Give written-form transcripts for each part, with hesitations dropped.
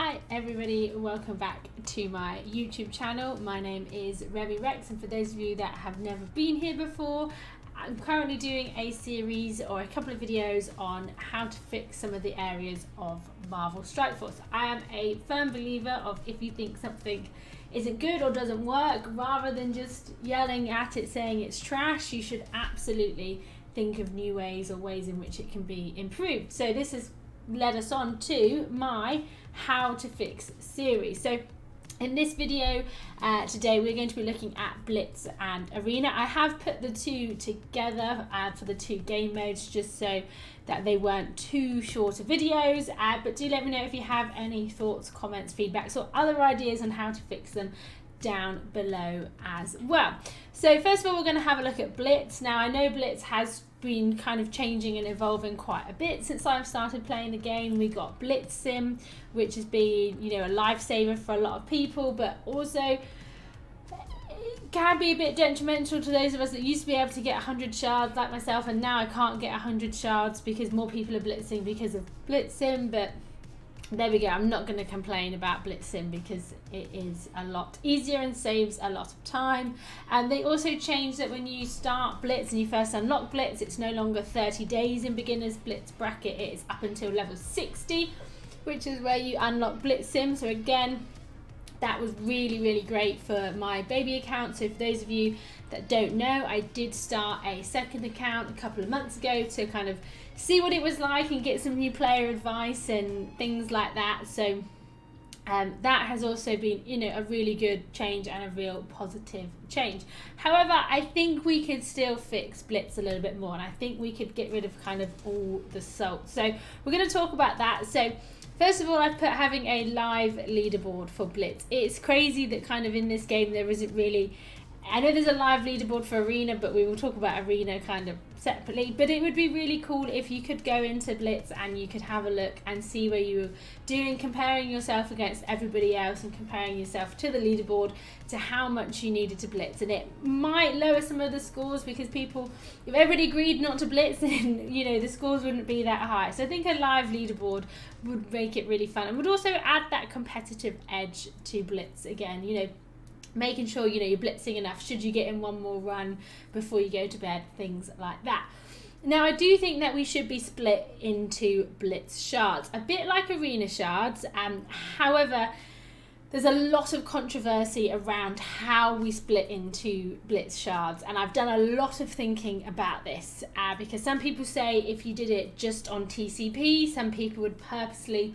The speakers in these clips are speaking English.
Hi everybody, welcome back to my YouTube channel. My name is Remy Rex, and for those of you that have never been here before, I'm currently doing a series or a couple of videos on how to fix some of the areas of Marvel Strike Force. I am a firm believer of if you think something isn't good or doesn't work, rather than just yelling at it saying it's trash, you should absolutely think of new ways or ways in which it can be improved. So this has led us on to my how to fix series. So in this video today we're going to be looking at Blitz and Arena. I have put the two together for the two game modes just so that they weren't too short of videos, but do let me know if you have any thoughts, comments, feedbacks or other ideas on how to fix them down below as well. So first of all, we're going to have a look at Blitz. Now I know Blitz has been kind of changing and evolving quite a bit since I've started playing the game. We got Blitz Sim, which has been, you know, a lifesaver for a lot of people, but also can be a bit detrimental to those of us that used to be able to get 100 shards like myself, and now I can't get 100 shards because more people are blitzing because of Blitz Sim. But there we go, I'm not going to complain about Blitz Sim because it is a lot easier and saves a lot of time. And they also changed that when you start Blitz and you first unlock Blitz, it's no longer 30 days in beginner's Blitz bracket, it is up until level 60, which is where you unlock Blitz Sim. So again, that was really great for my baby account. So for those of you that don't know, I did start a second account a couple of months ago to kind of see what it was like and get some new player advice and things like that. So that has also been, you know, a really good change and a real positive change. However, I think we could still fix Blitz a little bit more, and I think we could get rid of kind of all the salt. So we're going to talk about that. So first of all, I've put having a live leaderboard for Blitz. It's crazy that kind of in this game there isn't really, I know there's a live leaderboard for Arena, but we will talk about Arena kind of separately. But it would be really cool if you could go into Blitz and you could have a look and see where you were doing, comparing yourself against everybody else and comparing yourself to the leaderboard to how much you needed to blitz. And it might lower some of the scores because people, if everybody agreed not to blitz, then, you know, the scores wouldn't be that high. So I think a live leaderboard would make it really fun and would also add that competitive edge to Blitz again, you know, making sure, you know, you're blitzing enough should you get in one more run before you go to bed, things like that. Now I do think that we should be split into Blitz shards, a bit like Arena shards. However, there's a lot of controversy around how we split into Blitz shards, and I've done a lot of thinking about this because some people say if you did it just on TCP, some people would purposely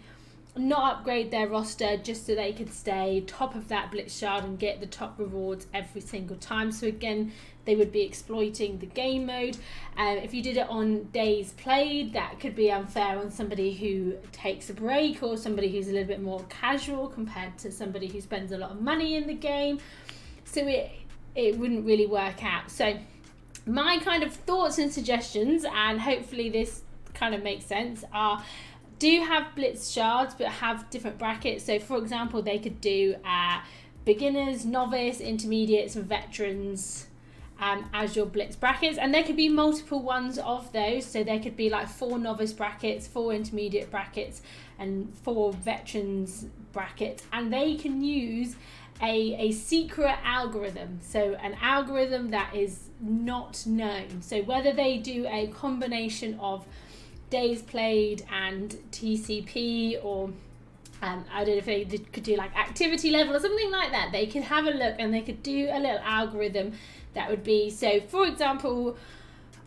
not upgrade their roster just so they could stay top of that Blitz shard and get the top rewards every single time. So again, they would be exploiting the game mode. If you did it on days played, that could be unfair on somebody who takes a break or somebody who's a little bit more casual compared to somebody who spends a lot of money in the game. So it wouldn't really work out. So my kind of thoughts and suggestions, and hopefully this kind of makes sense, are do have Blitz shards but have different brackets. So for example, they could do beginners, novice, intermediates and veterans as your Blitz brackets, and there could be multiple ones of those. So there could be like 4 novice brackets, 4 intermediate brackets and 4 veterans brackets, and they can use a secret algorithm, so an algorithm that is not known. So whether they do a combination of days played and TCP, or I don't know if they could do like activity level or something like that, they could have a look and they could do a little algorithm that would be, so for example,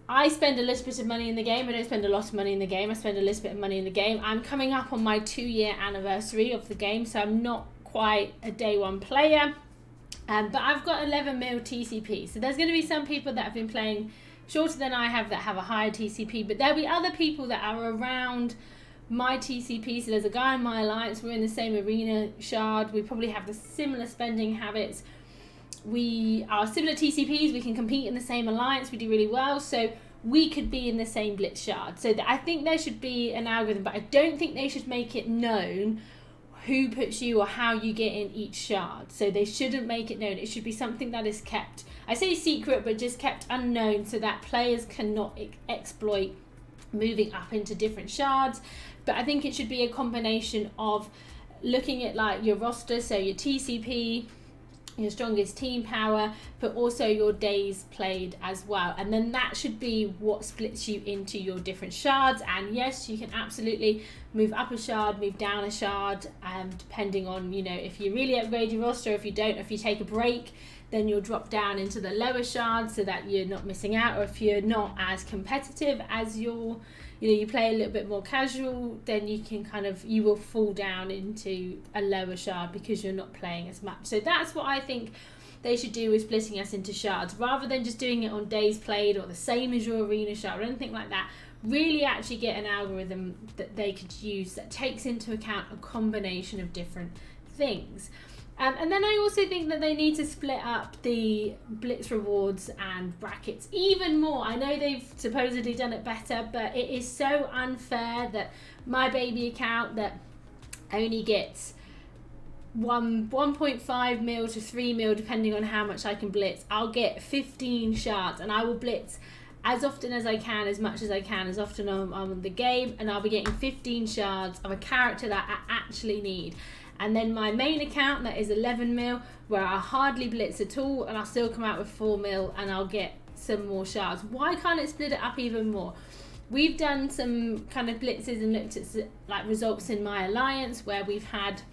I spend a little bit of money in the game. I don't spend a lot of money in the game. I spend a little bit of money in the game. I'm coming up on my 2-year anniversary of the game, so I'm not quite a day one player, but I've got 11 mil TCP. So there's going to be some people that have been playing shorter than I have that have a higher TCP, but there'll be other people that are around my TCP. So there's a guy in my alliance, we're in the same Arena shard, we probably have the similar spending habits, we are similar TCPs, we can compete in the same alliance, we do really well, so we could be in the same Blitz shard. So I think there should be an algorithm, but I don't think they should make it known who puts you or how you get in each shard. So they shouldn't make it known. It should be something that is kept, I say secret, but just kept unknown so that players cannot exploit moving up into different shards. But I think it should be a combination of looking at like your roster, so your TCP, your strongest team power, but also your days played as well. And then that should be what splits you into your different shards. And yes, you can absolutely move up a shard, move down a shard, depending on, you know, if you really upgrade your roster. If you don't, if you take a break, then you'll drop down into the lower shards so that you're not missing out. Or if you're not as competitive as you play a little bit more casual, then you will fall down into a lower shard because you're not playing as much. So that's what I think they should do, with splitting us into shards, rather than just doing it on days played or the same as your arena shard or anything like that. Really actually get an algorithm that they could use that takes into account a combination of different things. And then I also think that they need to split up the Blitz rewards and brackets even more. I know they've supposedly done it better, but it is so unfair that my baby account that only gets 1.5 mil to 3 mil, depending on how much I can blitz. I'll get 15 shards, and I will blitz as often as I can, as much as I can, as often as I'm on the game, and I'll be getting 15 shards of a character that I actually need. And then my main account that is 11 mil, where I hardly blitz at all, and I'll still come out with 4 mil and I'll get some more shards. Why can't it split it up even more? We've done some kind of blitzes and looked at like results in my alliance where we've had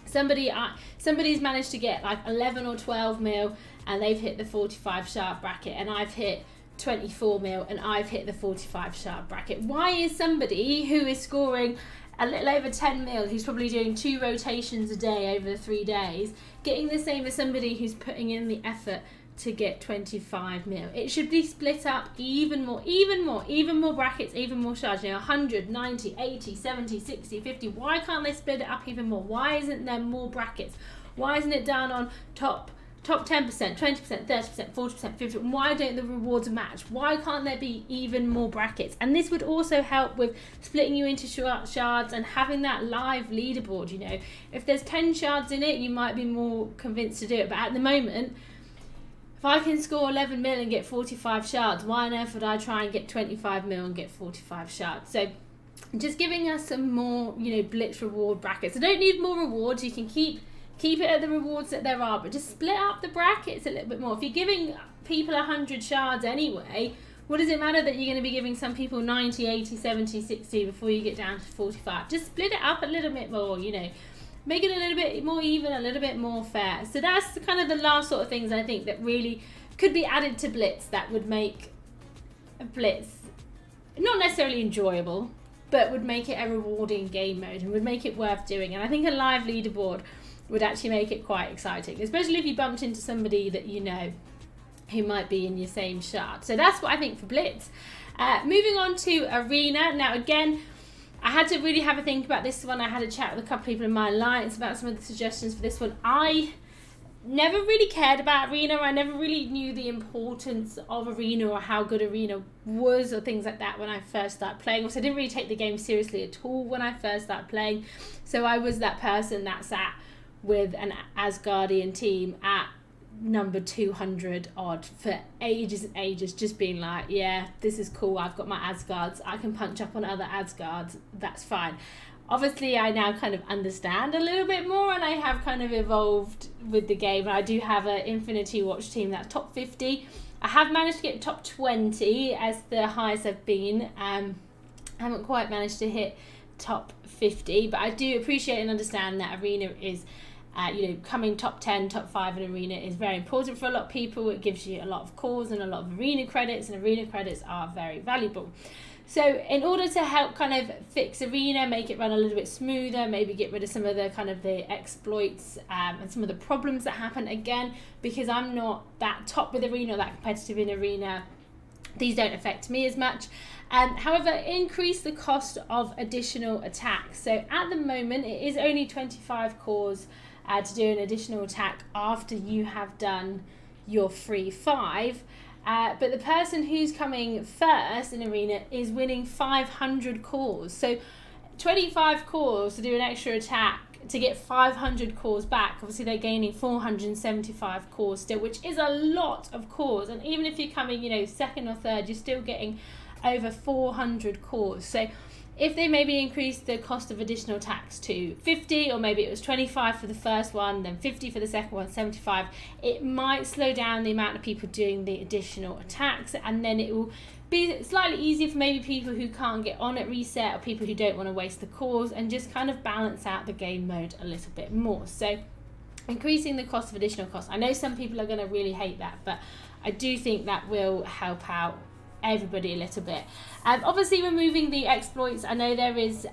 somebody's managed to get like 11 or 12 mil and they've hit the 45 shard bracket, and I've hit 24 mil and I've hit the 45 shard bracket. Why is somebody who is scoring a little over 10 mil, who's probably doing 2 rotations a day over the 3 days, getting the same as somebody who's putting in the effort to get 25 mil? It should be split up even more brackets, even more shards, 100, 90, 80, 70, 60, 50. Why can't they split it up even more? Why isn't there more brackets? Why isn't it down on top 10%, 20%, 30%, 40%, 50%? Why don't the rewards match? Why can't there be even more brackets? And this would also help with splitting you into shards and having that live leaderboard. If there's 10 shards in it, you might be more convinced to do it. But at the moment, if I can score 11 mil and get 45 shards, why on earth would I try and get 25 mil and get 45 shards? So just giving us some more, blitz reward brackets. I don't need more rewards. You can keep it at the rewards that there are, but just split up the brackets a little bit more. If you're giving people 100 shards anyway, what does it matter that you're going to be giving some people 90, 80, 70, 60 before you get down to 45? Just split it up a little bit more, make it a little bit more even, a little bit more fair. So that's kind of the last sort of things I think that really could be added to Blitz that would make a Blitz not necessarily enjoyable, but would make it a rewarding game mode and would make it worth doing. And I think a live leaderboard would actually make it quite exciting, especially if you bumped into somebody that who might be in your same shard. So that's what I think for Blitz. Moving on to Arena. Now again, I had to really have a think about this one. I had a chat with a couple of people in my alliance about some of the suggestions for this one. I never really cared about Arena. I never really knew the importance of Arena or how good Arena was or things like that when I first started playing. Also, I didn't really take the game seriously at all when I first started playing. So I was that person that sat with an Asgardian team at number 200 odd for ages and ages, just being like, yeah, this is cool, I've got my Asgards, I can punch up on other Asgards, that's fine. Obviously I now kind of understand a little bit more, and I have kind of evolved with the game. I do have an Infinity Watch team that's top 50. I have managed to get top 20 as the highest I've been. I haven't quite managed to hit top 50, but I do appreciate and understand that Arena is coming top 10, top 5 in Arena is very important for a lot of people. It gives you a lot of cores and a lot of Arena credits, and Arena credits are very valuable. So in order to help kind of fix Arena, make it run a little bit smoother, maybe get rid of some of the kind of the exploits and some of the problems that happen, again, because I'm not that top with Arena or that competitive in Arena, these don't affect me as much. However, increase the cost of additional attacks. So at the moment, it is only 25 cores to do an additional attack after you have done your free 5. But the person who's coming first in Arena is winning 500 cores. So 25 cores to do an extra attack to get 500 cores back. Obviously they're gaining 475 cores still, which is a lot of cores. And even if you're coming, second or third, you're still getting over 400 cores. So if they maybe increased the cost of additional attacks to 50, or maybe it was 25 for the first one, then 50 for the second one, 75, it might slow down the amount of people doing the additional attacks, and then it will be slightly easier for maybe people who can't get on at reset, or people who don't want to waste the cores, and just kind of balance out the game mode a little bit more. So increasing the cost of additional costs. I know some people are going to really hate that, but I do think that will help out everybody a little bit. Obviously removing the exploits. I know there is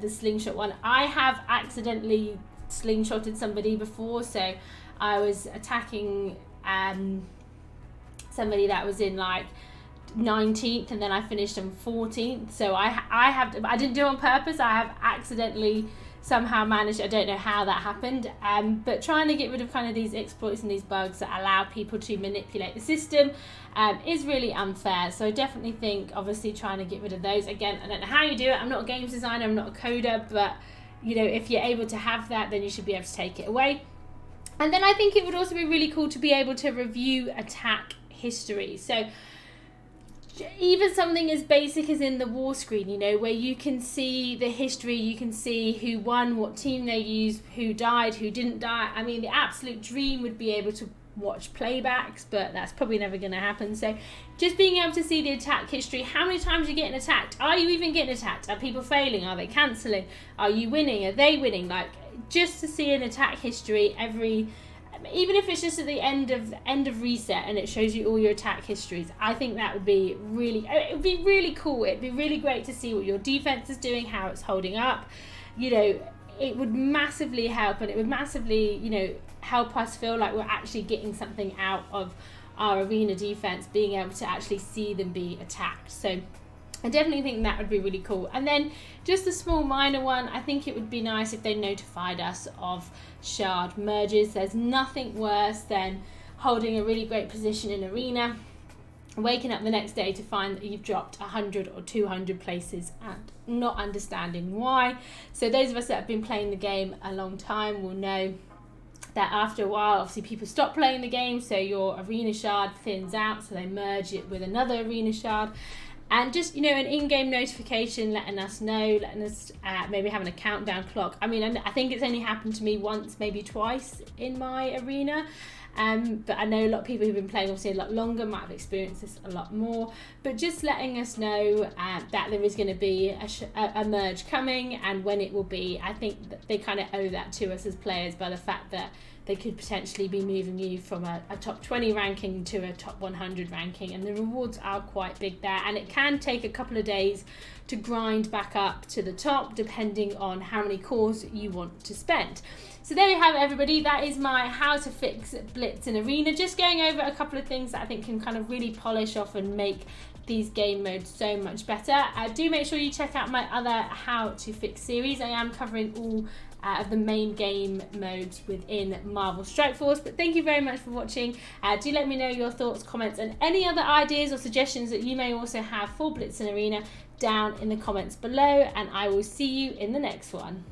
the slingshot one. I have accidentally slingshotted somebody before, so I was attacking somebody that was in like 19th, and then I finished on 14th. So I didn't do it on purpose. I have accidentally somehow managed, I don't know how that happened, but trying to get rid of kind of these exploits and these bugs that allow people to manipulate the system is really unfair. So I definitely think, obviously, trying to get rid of those. Again, I don't know how you do it. I'm not a games designer, I'm not a coder, but you know, if you're able to have that, then you should be able to take it away. And then I think it would also be really cool to be able to review attack history. So even something as basic as in the war screen, you know, where you can see the history, you can see who won, what team they used, who died, who didn't die. I mean, the absolute dream would be able to watch playbacks, but that's probably never going to happen. So just being able to see the attack history, how many times you're getting attacked, are you even getting attacked, are people failing, are they cancelling, are you winning, are they winning? Like, just to see an attack history every, even if it's just at the end of reset and it shows you all your attack histories, I think that would be really, it would be really cool. It'd be really great to see what your defense is doing, how it's holding up. You know, it would massively help, and it would massively, you know, help us feel like we're actually getting something out of our arena defense, being able to actually see them be attacked. So I definitely think that would be really cool. And then just a small minor one, I think it would be nice if they notified us of shard merges. There's nothing worse than holding a really great position in arena, waking up the next day to find that you've dropped 100 or 200 places and not understanding why. So those of us that have been playing the game a long time will know that after a while, obviously people stop playing the game, so your arena shard thins out, so they merge it with another arena shard. And just, you know, an in-game notification letting us know, letting us maybe having a countdown clock. I mean, I think it's only happened to me once, maybe twice in my arena. But I know a lot of people who've been playing obviously a lot longer might have experienced this a lot more. But just letting us know that there is going to be a merge coming, and when it will be. I think that they kind of owe that to us as players by the fact that they could potentially be moving you from a top 20 ranking to a top 100 ranking, and the rewards are quite big there, and it can take a couple of days to grind back up to the top depending on how many cores you want to spend. So there you have it, everybody. That is my how to fix Blitz in Arena, just going over a couple of things that I think can kind of really polish off and make these game modes so much better. Do make sure you check out my other how to fix series. I am covering all of the main game modes within Marvel Strike Force. But thank you very much for watching. Do let me know your thoughts, comments, and any other ideas or suggestions that you may also have for Blitz and Arena down in the comments below, and I will see you in the next one.